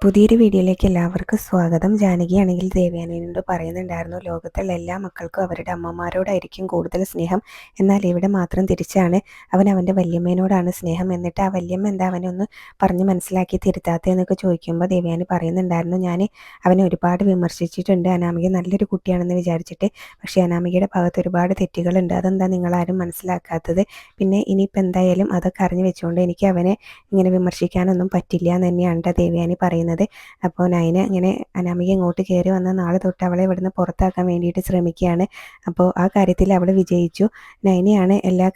പുതിയൊരു വീഡിയോയിലേക്ക് എല്ലാവർക്കും സ്വാഗതം. ജാനകിയാണെങ്കിൽ ദേവയാനിയോട് പറയുന്നുണ്ടായിരുന്നു, ലോകത്തുള്ള എല്ലാ മക്കൾക്കും അവരുടെ അമ്മമാരോടായിരിക്കും കൂടുതൽ സ്നേഹം. എന്നാൽ ഇവിടെ മാത്രം തിരിച്ചാണ്. അവൻ്റെ വല്യമ്മേനോടാണ് സ്നേഹം. എന്നിട്ട് ആ വല്യമ്മ എന്താ അവനെ ഒന്ന് പറഞ്ഞ് മനസ്സിലാക്കി തിരുത്താത്തതെന്നൊക്കെ ചോദിക്കുമ്പോൾ ദേവയാനി പറയുന്നുണ്ടായിരുന്നു, ഞാൻ അവനെ ഒരുപാട് വിമർശിച്ചിട്ടുണ്ട്. അനാമിക നല്ലൊരു കുട്ടിയാണെന്ന് വിചാരിച്ചിട്ട്. പക്ഷേ അനാമികയുടെ ഭാഗത്ത് ഒരുപാട് തെറ്റുകളുണ്ട്. അതെന്താ നിങ്ങളാരും മനസ്സിലാക്കാത്തത്? പിന്നെ ഇനിയിപ്പോൾ എന്തായാലും അതൊക്കെ അറിഞ്ഞു വെച്ചുകൊണ്ട് എനിക്ക് അവനെ ഇങ്ങനെ വിമർശിക്കാനൊന്നും പറ്റില്ല എന്ന് തന്നെയാണ് ദേവയാനി പറയുന്നത്. അപ്പോൾ നയന ഇങ്ങനെ അനാമിക ഇങ്ങോട്ട് കയറി വന്ന നാളെ തൊട്ട് അവളെ ഇവിടുന്ന് പുറത്താക്കാൻ വേണ്ടിയിട്ട് ശ്രമിക്കുകയാണ്. അപ്പോൾ ആ കാര്യത്തിൽ അവൾ വിജയിച്ചു. നയനയാണ് എല്ലാ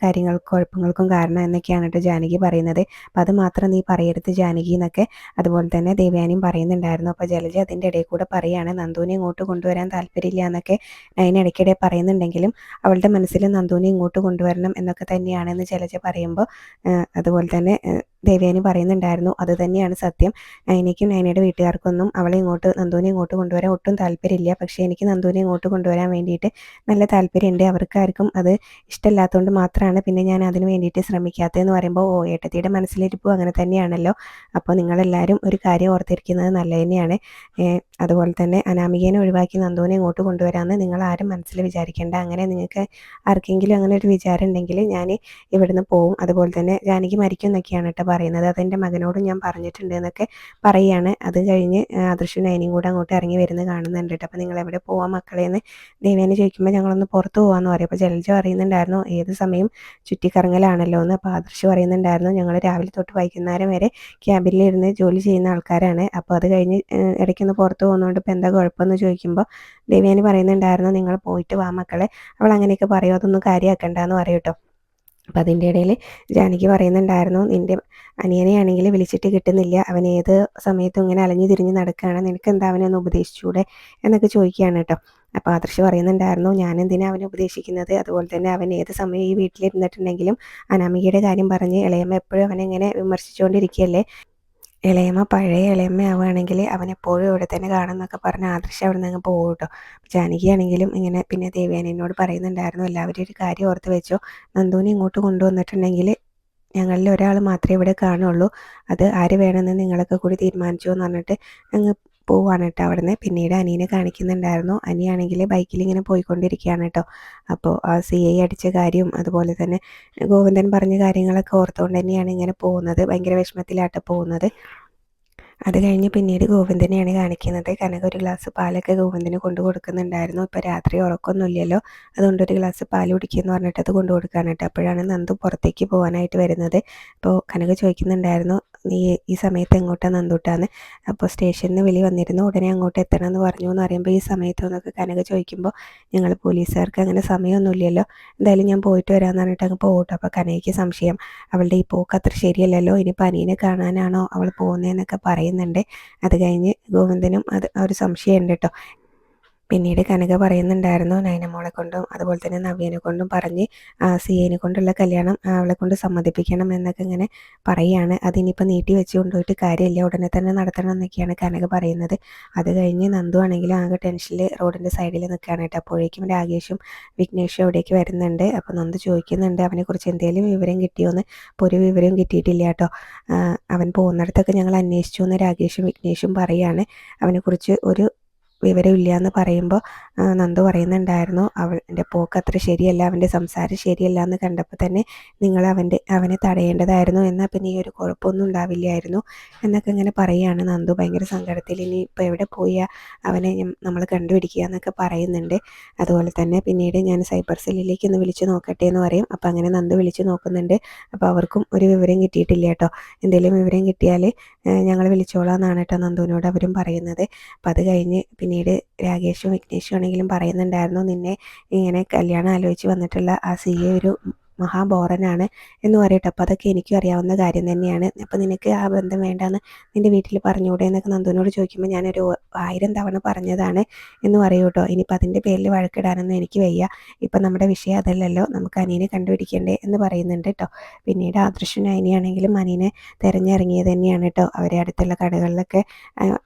കുഴപ്പങ്ങൾക്കും കാരണം എന്നൊക്കെയാണ് ജാനകി പറയുന്നത്. അപ്പോൾ അത് മാത്രം നീ പറയരുത് ജാനകി എന്നൊക്കെ അതുപോലെ തന്നെ ദേവയാനിയും പറയുന്നുണ്ടായിരുന്നു. അപ്പോൾ ജലജ അതിൻ്റെ ഇടയിൽ കൂടെ പറയുകയാണ്, നന്ദുവിനെ ഇങ്ങോട്ട് കൊണ്ടുവരാൻ താല്പര്യമില്ല എന്നൊക്കെ നയന ഇടയ്ക്കിടെ പറയുന്നുണ്ടെങ്കിലും അവളുടെ മനസ്സിൽ നന്ദുവിനെ ഇങ്ങോട്ട് കൊണ്ടുവരണം എന്നൊക്കെ തന്നെയാണെന്ന് ജലജ പറയുമ്പോൾ അതുപോലെ തന്നെ ദേവയാനി പറയുന്നുണ്ടായിരുന്നു, അത് തന്നെയാണ് സത്യം. നയനയ്ക്കും നയനയുടെ വീട്ടുകാർക്കൊന്നും നന്ദുവിനെ ഇങ്ങോട്ട് കൊണ്ടുവരാൻ ഒട്ടും താല്പര്യമില്ല. പക്ഷേ എനിക്ക് നന്ദുവിനെ ഇങ്ങോട്ട് കൊണ്ടുവരാൻ വേണ്ടിയിട്ട് നല്ല താല്പര്യമുണ്ട്. അവർക്കാർക്കും അത് ഇഷ്ടമില്ലാത്തതുകൊണ്ട് മാത്രമാണ് പിന്നെ ഞാൻ അതിന് വേണ്ടിയിട്ട് ശ്രമിക്കാത്തതെന്ന് പറയുമ്പോൾ, ഓ ഏട്ടത്തിയുടെ മനസ്സിലിരിപ്പും അങ്ങനെ തന്നെയാണല്ലോ. അപ്പോൾ നിങ്ങളെല്ലാവരും ഒരു കാര്യം ഓർത്തിരിക്കുന്നത് നല്ല തന്നെയാണ്. അതുപോലെ തന്നെ അനാമികേനെ ഒഴിവാക്കി നന്ദുവിനെ ഇങ്ങോട്ട് കൊണ്ടുവരാമെന്ന് നിങ്ങൾ ആരും മനസ്സിൽ വിചാരിക്കേണ്ട. അങ്ങനെ നിങ്ങൾക്ക് ആർക്കെങ്കിലും അങ്ങനെ ഒരു വിചാരം ഉണ്ടെങ്കിൽ ഞാൻ ഇവിടുന്ന് പോവും. അതുപോലെ തന്നെ ജാനകി മരിക്കും എന്നൊക്കെയാണ് കേട്ടോ പറയുന്നത്. അതെൻ്റെ മകനോടും ഞാൻ പറഞ്ഞിട്ടുണ്ട് എന്നൊക്കെ പറയുകയാണ്. അത് കഴിഞ്ഞ് ആദർശും നയനയും കൂടെ അങ്ങോട്ട് ഇറങ്ങി വരുന്നത് കാണുന്നുണ്ട് കേട്ടോ. അപ്പോൾ നിങ്ങൾ എവിടെ പോവാൻ മക്കളേന്ന് ദേവയാനി ചോദിക്കുമ്പോൾ ഞങ്ങളൊന്ന് പുറത്ത് പോകാമെന്ന് പറയും. അപ്പോൾ ജലജ പറയുന്നുണ്ടായിരുന്നു, ഏത് സമയം ചുറ്റിക്കറങ്ങലാണല്ലോ എന്ന്. അപ്പോൾ ആദർശ് പറയുന്നുണ്ടായിരുന്നു, ഞങ്ങൾ രാവിലെ തൊട്ട് വൈകുന്നേരം വരെ ക്യാബിനിലിരുന്ന് ജോലി ചെയ്യുന്ന ആൾക്കാരാണ്. അപ്പോൾ അത് കഴിഞ്ഞ് ഇടയ്ക്കൊന്ന് പുറത്ത് പോകുന്നതുകൊണ്ട് ഇപ്പോൾ എന്താ കുഴപ്പമെന്ന് ചോദിക്കുമ്പോൾ ദേവയാനി പറയുന്നുണ്ടായിരുന്നു, നിങ്ങൾ പോയിട്ട് വാ മക്കളെ. അവൾ അങ്ങനെയൊക്കെ പറയും, അതൊന്നും കാര്യമാക്കണ്ടെന്ന് പറയും കേട്ടോ. അപ്പം അതിൻ്റെ ഇടയിൽ ജാനകി പറയുന്നുണ്ടായിരുന്നു, നിൻ്റെ അനിയനെയാണെങ്കിൽ വിളിച്ചിട്ട് കിട്ടുന്നില്ല, അവൻ ഏത് സമയത്തും ഇങ്ങനെ അലഞ്ഞു തിരിഞ്ഞ് നടക്കുകയാണ്, നിനക്ക് എന്താ അവനെ ഒന്ന് ഉപദേശിച്ചൂടെ എന്നൊക്കെ ചോദിക്കുകയാണ് കേട്ടോ. അപ്പോൾ ആദർശ് പറയുന്നുണ്ടായിരുന്നു, ഞാൻ എന്തിനാ അവനെ ഉപദേശിക്കുന്നത്? അതുപോലെ തന്നെ അവൻ ഏത് സമയം ഈ വീട്ടിലിരുന്നിട്ടുണ്ടെങ്കിലും അനാമികയുടെ കാര്യം പറഞ്ഞ് ഇളയമ്മ എപ്പോഴും അവനെങ്ങനെ വിമർശിച്ചുകൊണ്ടിരിക്കുകയല്ലേ. ഇളയമ്മ പഴയ ഇളയമ്മ ആവുകയാണെങ്കിൽ അവനെപ്പോഴും ഇവിടെ തന്നെ കാണുമെന്നൊക്കെ പറഞ്ഞ് ആദർശ് അവിടെ നിന്ന് അങ്ങ് പോകും കേട്ടോ. ജാനകിയാണെങ്കിലും ഇങ്ങനെ പിന്നെ ദേവയാനിയോട് പറയുന്നുണ്ടായിരുന്നു, എല്ലാവരും ഒരു കാര്യം ഓർത്ത് വെച്ചോ, നന്ദുവിനെ ഇങ്ങോട്ട് കൊണ്ടുവന്നിട്ടുണ്ടെങ്കിൽ ഞങ്ങളിൽ ഒരാൾ മാത്രമേ ഇവിടെ കാണുള്ളൂ. അത് ആര് വേണമെന്ന് നിങ്ങളൊക്കെ കൂടി തീരുമാനിച്ചു എന്ന് പറഞ്ഞിട്ട് അങ്ങ് പോവാണ് കേട്ടോ അവിടുന്ന്. പിന്നീട് അനീനെ കാണിക്കുന്നുണ്ടായിരുന്നു. അനിയാണെങ്കിൽ ബൈക്കിൽ ഇങ്ങനെ പോയിക്കൊണ്ടിരിക്കുകയാണ് കേട്ടോ. അപ്പോൾ ആ CI അടിച്ച കാര്യവും അതുപോലെ തന്നെ ഗോവിന്ദൻ പറഞ്ഞ കാര്യങ്ങളൊക്കെ ഓർത്തുകൊണ്ട് തന്നെയാണ് ഇങ്ങനെ പോകുന്നത്. ഭയങ്കര വിഷമത്തിലാട്ടോ പോകുന്നത്. അത് കഴിഞ്ഞ് പിന്നീട് ഗോവിന്ദനെയാണ് കാണിക്കുന്നത്. കനക ഒരു ഗ്ലാസ് പാലൊക്കെ ഗോവിന്ദന് കൊണ്ടു കൊടുക്കുന്നുണ്ടായിരുന്നു. ഇപ്പോൾ രാത്രി ഉറക്കമൊന്നുമില്ലല്ലോ, അതുകൊണ്ട് ഒരു ഗ്ലാസ് പാൽ കുടിക്കുമെന്ന് പറഞ്ഞിട്ട് അത് കൊണ്ടു കൊടുക്കാനായിട്ട്. അപ്പോഴാണ് നന്ദു പുറത്തേക്ക് പോകാനായിട്ട് വരുന്നത്. അപ്പോൾ കനക ചോദിക്കുന്നുണ്ടായിരുന്നു, നീ ഈ സമയത്ത് എങ്ങോട്ടാണ് നന്ദൂട്ടാന്ന്? അപ്പോൾ സ്റ്റേഷനിൽ നിന്ന് വിളി വന്നിരുന്നു, ഉടനെ അങ്ങോട്ട് എത്തണം എന്ന് പറഞ്ഞു എന്ന് പറയുമ്പോൾ, ഈ സമയത്തൊന്നൊക്കെ കനക ചോദിക്കുമ്പോൾ ഞങ്ങൾ പോലീസുകാർക്ക് അങ്ങനെ സമയമൊന്നുമില്ലല്ലോ, എന്തായാലും ഞാൻ പോയിട്ട് വരാമെന്ന് പറഞ്ഞിട്ട് അങ്ങ് പോകട്ടോ. അപ്പോൾ കനകയ്ക്ക് സംശയം, അവളുടെ ഈ പോക്ക് അത്ര ശരിയല്ലല്ലോ, ഇനിയിപ്പോൾ അനിയനെ കാണാനാണോ അവൾ പോകുന്നതെന്നൊക്കെ പറയുന്നുണ്ട്. അത് കഴിഞ്ഞ് ഗോവിന്ദനും ആ ഒരു സംശയമുണ്ട് കേട്ടോ. പിന്നീട് കനക പറയുന്നുണ്ടായിരുന്നു, നയനമോളെ കൊണ്ടും അതുപോലെ തന്നെ നവ്യനെ കൊണ്ടും പറഞ്ഞ് CIനെ കൊണ്ടുള്ള കല്യാണം അവളെ കൊണ്ട് സമ്മതിപ്പിക്കണം എന്നൊക്കെ ഇങ്ങനെ പറയുകയാണ്. അതിനിപ്പോൾ നീട്ടി വെച്ച് കൊണ്ടുപോയിട്ട് കാര്യമില്ല, ഉടനെ തന്നെ നടത്തണം എന്നൊക്കെയാണ് കനക പറയുന്നത്. അത് കഴിഞ്ഞ് നന്ദു ആണെങ്കിലും ആകെ ടെൻഷനിൽ റോഡിൻ്റെ സൈഡിൽ നിൽക്കുകയാണ് കേട്ടോ. അപ്പോഴേക്കും രാകേഷും വിഘ്നേഷും അവിടേക്ക് വരുന്നുണ്ട്. അപ്പോൾ നന്ദു ചോദിക്കുന്നുണ്ട്, അവനെക്കുറിച്ച് എന്തെങ്കിലും വിവരം കിട്ടിയോന്ന്. അപ്പോൾ ഒരു വിവരവും കിട്ടിയിട്ടില്ല കേട്ടോ. അവൻ പോകുന്നിടത്തൊക്കെ ഞങ്ങൾ അന്വേഷിച്ചു എന്ന് രാകേഷും വിഘ്നേഷും പറയുകയാണ്. അവനെക്കുറിച്ച് ഒരു വിവരമില്ല എന്ന് പറയുമ്പോൾ നന്ദു പറയുന്നുണ്ടായിരുന്നു, അവൻ്റെ പോക്ക് അത്ര ശരിയല്ല, അവൻ്റെ സംസാരം ശരിയല്ല എന്ന് കണ്ടപ്പോൾ തന്നെ നിങ്ങൾ അവനെ തടയേണ്ടതായിരുന്നു, എന്നാൽ പിന്നെ ഈ ഒരു കുഴപ്പമൊന്നും ഉണ്ടാവില്ലായിരുന്നു എന്നൊക്കെ ഇങ്ങനെ പറയുകയാണ് നന്ദു ഭയങ്കര സങ്കടത്തിൽ. ഇനി ഇപ്പോൾ എവിടെ പോയി അവനെ നമ്മൾ കണ്ടുപിടിക്കുക എന്നൊക്കെ പറയുന്നുണ്ട്. അതുപോലെ തന്നെ പിന്നീട് ഞാൻ സൈബർ സെല്ലിലേക്ക് ഒന്ന് വിളിച്ച് നോക്കട്ടെ എന്ന് പറയും. അപ്പോൾ അങ്ങനെ നന്ദു വിളിച്ച് നോക്കുന്നുണ്ട്. അപ്പോൾ അവർക്കും ഒരു വിവരം കിട്ടിയിട്ടില്ല കേട്ടോ. എന്തെങ്കിലും വിവരം കിട്ടിയാൽ ഞങ്ങൾ വിളിച്ചോളാം എന്നാണ് കേട്ടോ നന്ദുവിനോട് അവരും പറയുന്നത്. അപ്പോൾ അത് കഴിഞ്ഞ് പിന്നീട് രാകേഷും വിഘ്നേഷും ആണെങ്കിലും പറയുന്നുണ്ടായിരുന്നു, നിന്നെ ഇങ്ങനെ കല്യാണം ആലോചിച്ച് വന്നിട്ടുള്ള ആ CA ഒരു മഹാബോറനാണ് എന്ന് പറയട്ടെ. അപ്പോൾ അതൊക്കെ എനിക്കും അറിയാവുന്ന കാര്യം തന്നെയാണ്. അപ്പോൾ നിനക്ക് ആ ബന്ധം വേണ്ടാന്ന് നിൻ്റെ വീട്ടിൽ പറഞ്ഞുകൂടെ എന്നൊക്കെ നന്ദുവിനോട് ചോദിക്കുമ്പോൾ ഞാനൊരു 1000 തവണ പറഞ്ഞതാണ് എന്ന് പറയൂ കേട്ടോ. ഇനിയിപ്പോൾ അതിൻ്റെ പേരിൽ വഴക്കിടാനൊന്നും എനിക്ക് വയ്യ, ഇപ്പം നമ്മുടെ വിഷയം അതല്ലല്ലോ, നമുക്ക് അനീനെ കണ്ടുപിടിക്കണ്ടേ എന്ന് പറയുന്നുണ്ട് കേട്ടോ. പിന്നീട് ആദർശും അനിയാണെങ്കിലും അനീനെ തിരഞ്ഞിറങ്ങിയത് തന്നെയാണ് കേട്ടോ. അവരെ അടുത്തുള്ള കടകളിലൊക്കെ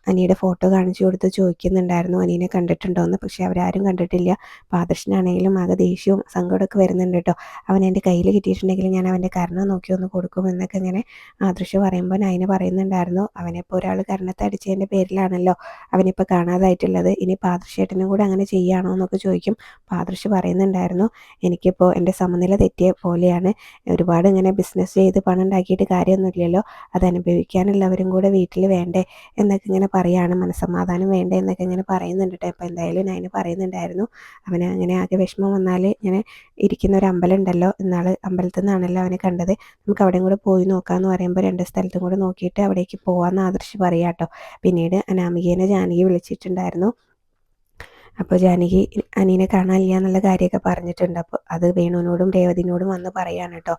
അനിയുടെ ഫോട്ടോ കാണിച്ചു കൊടുത്ത് ചോദിക്കുന്നുണ്ടായിരുന്നു അനീനെ കണ്ടിട്ടുണ്ടോ എന്ന്. പക്ഷേ അവരാരും കണ്ടിട്ടില്ല. അപ്പോൾ ആദർശനാണെങ്കിലും ആകെ ദേഷ്യവും സങ്കടമൊക്കെ വരുന്നുണ്ട് കേട്ടോ. അവൻ എൻ്റെ എൻ്റെ കയ്യിൽ കിട്ടിയിട്ടുണ്ടെങ്കിൽ ഞാൻ അവൻ്റെ കർണം നോക്കി ഒന്ന് കൊടുക്കും എന്നൊക്കെ ഇങ്ങനെ ആദർശ് പറയുമ്പോൾ നയന പറയുന്നുണ്ടായിരുന്നു, അവനിപ്പോൾ ഒരാൾ കർണത്തെ അടിച്ചതിൻ്റെ പേരിലാണല്ലോ അവനിപ്പോൾ കാണാതായിട്ടുള്ളത്, ഇനിയിപ്പോൾ ആദർശേട്ടനും കൂടെ അങ്ങനെ ചെയ്യുകയാണോ എന്നൊക്കെ ചോദിക്കും. അപ്പോൾ ആദർശ് പറയുന്നുണ്ടായിരുന്നു, എനിക്കിപ്പോൾ എൻ്റെ സമനില തെറ്റിയ പോലെയാണ്, ഒരുപാട് ഇങ്ങനെ ബിസിനസ് ചെയ്ത് പണം ഉണ്ടാക്കിയിട്ട് കാര്യമൊന്നുമില്ലല്ലോ, അത് അനുഭവിക്കാനുള്ളവരും കൂടെ വീട്ടിൽ വേണ്ടേ എന്നൊക്കെ ഇങ്ങനെ പറയുകയാണ്, മനസ്സമാധാനം വേണ്ടേ എന്നൊക്കെ ഇങ്ങനെ പറയുന്നുണ്ട് കേട്ടോ. അപ്പോൾ എന്തായാലും നയന പറയുന്നുണ്ടായിരുന്നു, അവന് അങ്ങനെ ആകെ വിഷമം വന്നാൽ ഇങ്ങനെ ഇരിക്കുന്ന ഒരു അമ്പലം ഉണ്ടല്ലോ, ഇന്നാൾ അമ്പലത്തിൽ നിന്നാണല്ലോ അവനെ കണ്ടത്, നമുക്ക് അവിടെയും കൂടെ പോയി നോക്കാമെന്ന് പറയുമ്പോൾ 2 സ്ഥലത്തും കൂടെ നോക്കിയിട്ട് അവിടേക്ക് പോകാമെന്ന് ആദർശ് പറയാം കേട്ടോ. പിന്നീട് അനാമികേനെ ജാനകി വിളിച്ചിട്ടുണ്ടായിരുന്നു. അപ്പോൾ ജാനകി അനീനെ കാണാനില്ല എന്നുള്ള കാര്യമൊക്കെ പറഞ്ഞിട്ടുണ്ട്. അപ്പോൾ അത് വേണുവിനോടും രേവതിനോടും വന്ന് പറയാണ് കേട്ടോ.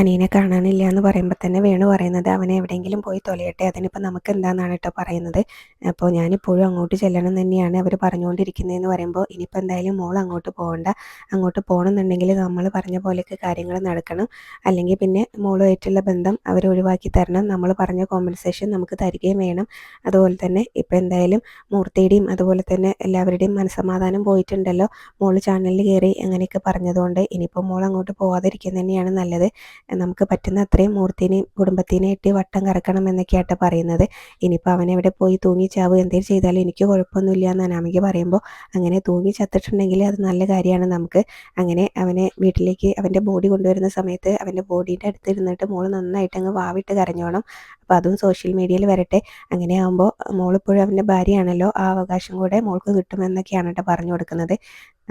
അനീനെ കാണാനില്ല എന്ന് പറയുമ്പോൾ തന്നെ വേണു പറയുന്നത്, അവനെ എവിടെയെങ്കിലും പോയി തൊലയട്ടെ, അതിനിപ്പോൾ നമുക്ക് എന്താണെന്നാണ് കേട്ടോ പറയുന്നത്. അപ്പോൾ ഞാനിപ്പോഴും അങ്ങോട്ട് ചെല്ലണം തന്നെയാണ് അവർ പറഞ്ഞുകൊണ്ടിരിക്കുന്നതെന്ന് പറയുമ്പോൾ, ഇനിയിപ്പോൾ എന്തായാലും മോൾ അങ്ങോട്ട് പോകണ്ട, അങ്ങോട്ട് പോകണമെന്നുണ്ടെങ്കിൽ നമ്മൾ പറഞ്ഞ പോലെയൊക്കെ കാര്യങ്ങൾ നടക്കണം, അല്ലെങ്കിൽ പിന്നെ മോളുമായിട്ടുള്ള ബന്ധം അവർ ഒഴിവാക്കി തരണം, നമ്മൾ പറഞ്ഞ കോമ്പൻസേഷൻ നമുക്ക് തരികയും വേണം. അതുപോലെ തന്നെ ഇപ്പോൾ എന്തായാലും മൂർത്തിയുടെയും അതുപോലെ തന്നെ എല്ലാവരുടെയും മനസ്സമാധാനം പോയിട്ടുണ്ടല്ലോ, മോൾ ചാനലിൽ കയറി അങ്ങനെയൊക്കെ പറഞ്ഞതുകൊണ്ട് ഇനിയിപ്പോൾ മോൾ അങ്ങോട്ട് പോകാതിരിക്കുന്നത് തന്നെയാണ് നല്ലത്, നമുക്ക് പറ്റുന്ന അത്രയും മൂർത്തിനെയും കുടുംബത്തിനെയും ഇട്ട് വട്ടം കറക്കണം എന്നൊക്കെയായിട്ട് പറയുന്നത്. ഇനിയിപ്പോൾ അവനെവിടെ പോയി തൂങ്ങി ചാവ് എന്തെങ്കിലും ചെയ്താലും എനിക്ക് കുഴപ്പമൊന്നുമില്ല എന്ന് അനാമിക പറയുമ്പോൾ, അങ്ങനെ തൂങ്ങി ചത്തിട്ടുണ്ടെങ്കിൽ അത് നല്ല കാര്യമാണ് നമുക്ക്. അങ്ങനെ അവനെ വീട്ടിലേക്ക് അവൻ്റെ ബോഡി കൊണ്ടുവരുന്ന സമയത്ത് അവൻ്റെ ബോഡീൻ്റെ അടുത്ത് ഇരുന്നിട്ട് മോള് നന്നായിട്ട് അങ്ങ് വാവിട്ട് കരഞ്ഞോണം. അപ്പോൾ അതും സോഷ്യൽ മീഡിയയിൽ വരട്ടെ, അങ്ങനെ ആകുമ്പോൾ മോളിപ്പോഴും അവൻ്റെ ഭാര്യയാണല്ലോ, ആ അവകാശം കൂടെ മോൾക്ക് കിട്ടുമെന്നൊക്കെയാണ് കേട്ടോ പറഞ്ഞു കൊടുക്കുന്നത്.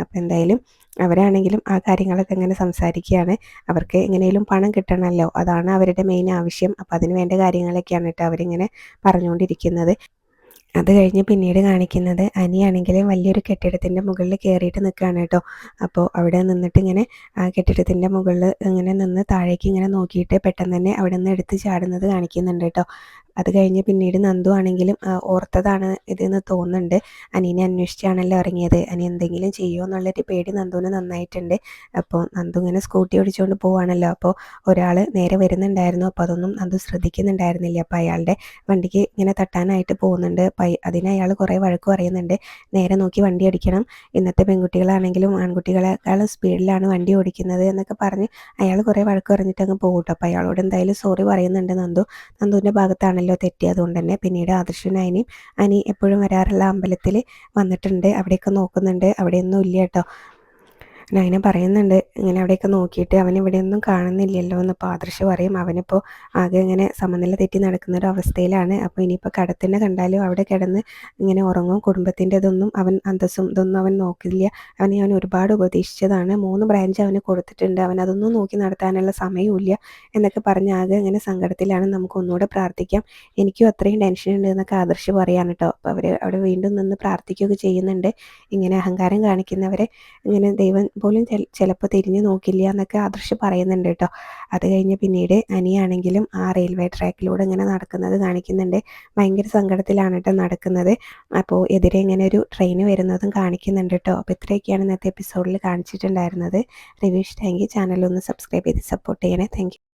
അപ്പോൾ എന്തായാലും അവരാണെങ്കിലും ആ കാര്യങ്ങളൊക്കെ ഇങ്ങനെ സംസാരിക്കുകയാണ്, അവർക്ക് എങ്ങനെയും പണം കിട്ടണമല്ലോ, അതാണ് അവരുടെ മെയിൻ ആവശ്യം. അപ്പോൾ അതിന് വേണ്ട കാര്യങ്ങളൊക്കെയാണ് കേട്ടോ അവരിങ്ങനെ പറഞ്ഞുകൊണ്ടിരിക്കുന്നത്. അത് കഴിഞ്ഞ് പിന്നീട് കാണിക്കുന്നത് അനിയാണെങ്കിലും വലിയൊരു കെട്ടിടത്തിൻ്റെ മുകളിൽ കയറിയിട്ട് നിൽക്കുകയാണ് കേട്ടോ. അപ്പോൾ അവിടെ നിന്നിട്ട് ഇങ്ങനെ ആ കെട്ടിടത്തിൻ്റെ മുകളിൽ ഇങ്ങനെ നിന്ന് താഴേക്ക് ഇങ്ങനെ നോക്കിയിട്ട് പെട്ടെന്ന് തന്നെ അവിടെ നിന്ന് എടുത്ത് ചാടുന്നത് കാണിക്കുന്നുണ്ട് കേട്ടോ. അത് കഴിഞ്ഞ് പിന്നീട് നന്ദു ആണെങ്കിലും ഓർത്തതാണ് ഇതെന്ന് തോന്നുന്നുണ്ട്, അനീനെ അന്വേഷിച്ചാണല്ലോ ഇറങ്ങിയത്, അനി എന്തെങ്കിലും ചെയ്യുമോ എന്നുള്ളൊരു പേടി നന്ദുവിന് നന്നായിട്ടുണ്ട്. അപ്പോൾ നന്ദു ഇങ്ങനെ സ്കൂട്ടി ഓടിച്ചുകൊണ്ട് പോവുകയാണല്ലോ, അപ്പോൾ ഒരാൾ നേരെ വരുന്നുണ്ടായിരുന്നു, അപ്പോൾ അതൊന്നും നന്ദു ശ്രദ്ധിക്കുന്നുണ്ടായിരുന്നില്ല. അപ്പോൾ അയാളുടെ വണ്ടിക്ക് ഇങ്ങനെ തട്ടാനായിട്ട് പോകുന്നുണ്ട്. അതിന് അയാൾ കുറേ വഴക്ക് പറയുന്നുണ്ട്, നേരെ നോക്കി വണ്ടി ഓടിക്കണം, ഇന്നത്തെ പെൺകുട്ടികളാണെങ്കിലും ആൺകുട്ടികളെക്കാളും സ്പീഡിലാണ് വണ്ടി ഓടിക്കുന്നത് എന്നൊക്കെ പറഞ്ഞ് അയാൾ കുറേ വഴക്ക് പറഞ്ഞിട്ട് അങ്ങ് പോകും കേട്ടോ. അപ്പോൾ അയാളോട് എന്തായാലും സോറി പറയുന്നുണ്ട് നന്ദുവിൻ്റെ ഭാഗത്താണല്ലോ തെറ്റി. അതുകൊണ്ട് തന്നെ പിന്നീട് ആദർശനായനെയും അനി എപ്പോഴും വരാറുള്ള അമ്പലത്തിൽ വന്നിട്ടുണ്ട്, അവിടെയൊക്കെ നോക്കുന്നുണ്ട്, അവിടെയൊന്നും ഇല്ല കേട്ടോ. നയന പറയുന്നുണ്ട് ഇങ്ങനെ അവിടെയൊക്കെ നോക്കിയിട്ട് അവൻ ഇവിടെയൊന്നും കാണുന്നില്ലല്ലോ എന്ന്. അപ്പോൾ ആദർശ് പറയും, അവനിപ്പോൾ ആകെ ഇങ്ങനെ സമനില തെറ്റി നടക്കുന്ന ഒരു അവസ്ഥയിലാണ്, അപ്പോൾ ഇനിയിപ്പോൾ കടത്തിനെ കണ്ടാലും അവിടെ കിടന്ന് ഇങ്ങനെ ഉറങ്ങും, കുടുംബത്തിൻ്റെ ഇതൊന്നും അവൻ അന്തസ്സും ഇതൊന്നും അവൻ നോക്കില്ല, അവൻ ഒരുപാട് ഉപദേശിച്ചതാണ്, 3 ബ്രാഞ്ച് അവന് കൊടുത്തിട്ടുണ്ട്, അവൻ അതൊന്നും നോക്കി നടത്താനുള്ള സമയമില്ല എന്നൊക്കെ പറഞ്ഞ് ആകെ ഇങ്ങനെ സങ്കടത്തിലാണ്, നമുക്ക് ഒന്നുകൂടെ പ്രാർത്ഥിക്കാം, എനിക്കും അത്രയും ടെൻഷൻ ഉണ്ട് എന്നൊക്കെ ആദർശ് പറയാണ് കേട്ടോ. അപ്പോൾ അവർ അവിടെ വീണ്ടും നിന്ന് പ്രാർത്ഥിക്കുകയൊക്കെ ചെയ്യുന്നുണ്ട്. ഇങ്ങനെ അഹങ്കാരം കാണിക്കുന്നവരെ ഇങ്ങനെ ദൈവം പോലും ചിലപ്പോൾ തിരിഞ്ഞു നോക്കില്ല എന്നൊക്കെ ആദർശ് പറയുന്നുണ്ട് കേട്ടോ. അത് കഴിഞ്ഞ് പിന്നീട് അനിയാണെങ്കിലും ആ റെയിൽവേ ട്രാക്കിലൂടെ ഇങ്ങനെ നടക്കുന്നത് കാണിക്കുന്നുണ്ട്, ഭയങ്കര സങ്കടത്തിലാണ് കേട്ടോ നടക്കുന്നത്. അപ്പോൾ എതിരെ ഇങ്ങനെ ഒരു ട്രെയിൻ വരുന്നതും കാണിക്കുന്നുണ്ട് കേട്ടോ. അപ്പോൾ ഇത്രയൊക്കെയാണ് ഇന്നത്തെ എപ്പിസോഡിൽ കാണിച്ചിട്ടുണ്ടായിരുന്നത്. റിവ്യൂ ഇഷ്ടമെങ്കിൽ ചാനലൊന്ന് സബ്സ്ക്രൈബ് ചെയ്ത് സപ്പോർട്ട് ചെയ്യണേ. Thank you.